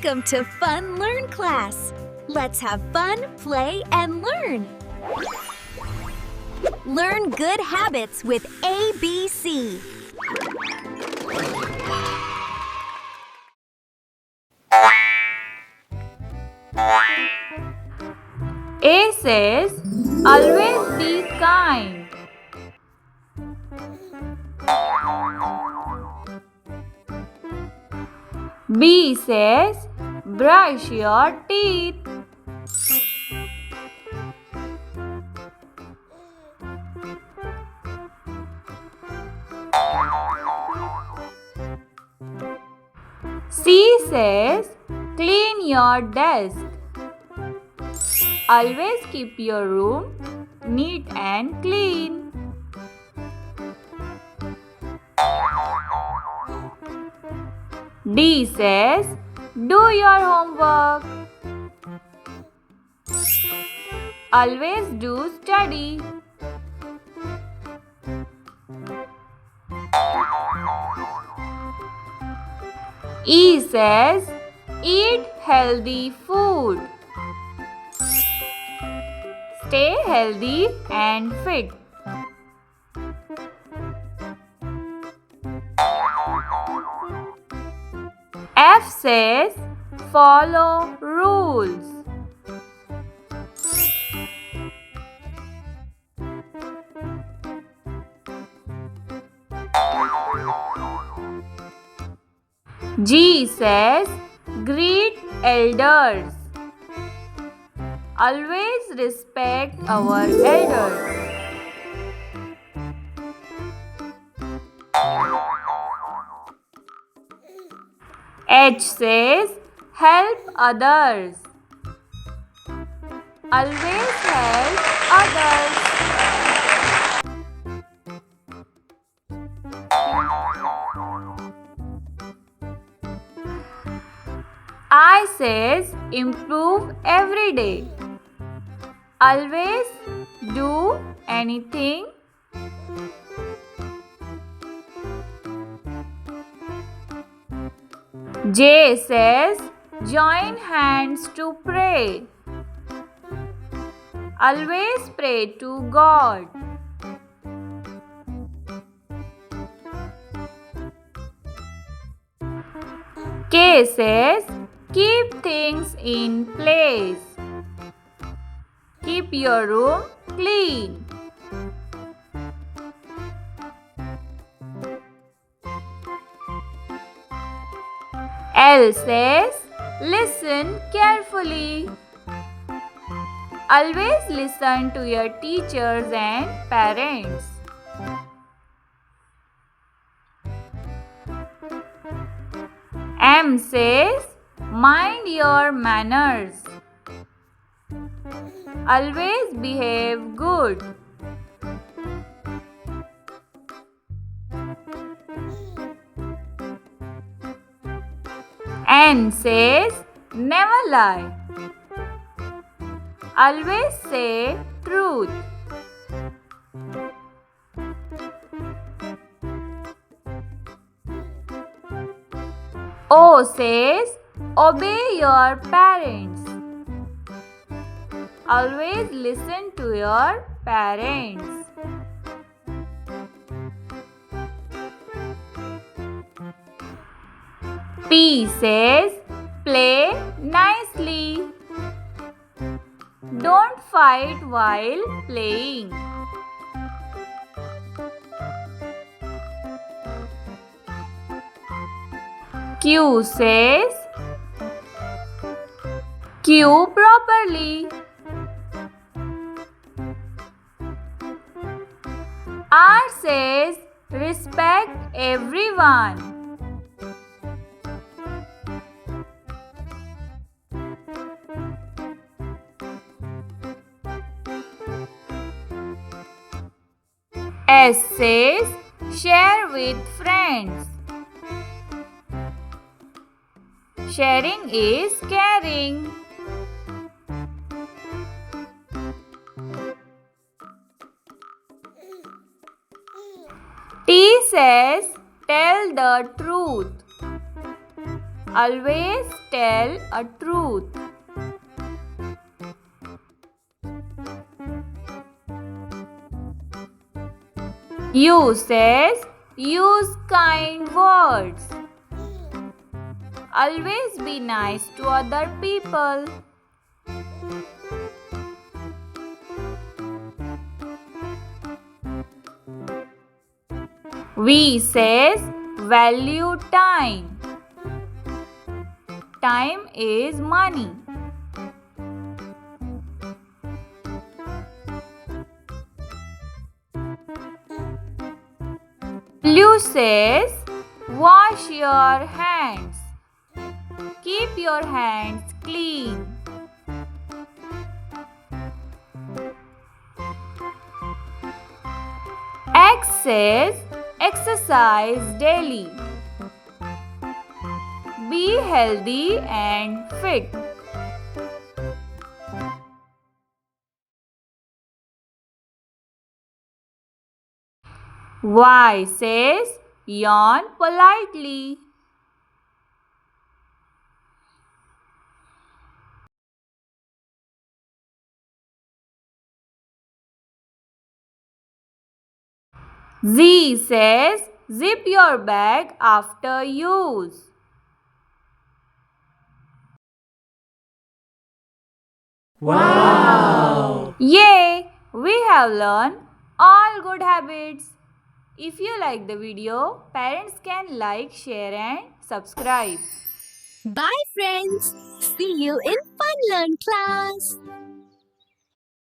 Welcome to Fun Learn class. Let's have fun, play, and learn. Learn good habits with ABC. A says, always be kind. B says, brush your teeth. C says, clean your desk. Always keep your room neat and clean. D says, do your homework. Always do study. E says, eat healthy food. Stay healthy and fit. F says, follow rules. G says, greet elders. Always respect our elders. H says, help others. Always help others. I says, improve every day. Always do anything. J says, join hands to pray. Always pray to God. K says, keep things in place. Keep your room clean. L says, listen carefully. Always listen to your teachers and parents. M says, mind your manners. Always behave good. N says, never lie. Always say truth. O says, obey your parents. Always listen to your parents. P says, play nicely. Don't fight while playing. Q says, queue properly. R says, respect everyone. S says, share with friends. Sharing is caring. T says, tell the truth. Always tell a truth. U says use kind words. Always be nice to other people. V says value time. Time is money. W says wash your hands. Keep your hands clean. X says exercise daily. Be healthy and fit. Y says yawn politely. Z says zip your bag after use. Wow! Yay! We have learned all good habits. If you like the video, parents can like, share and subscribe. Bye, friends. See you in Fun Learn class.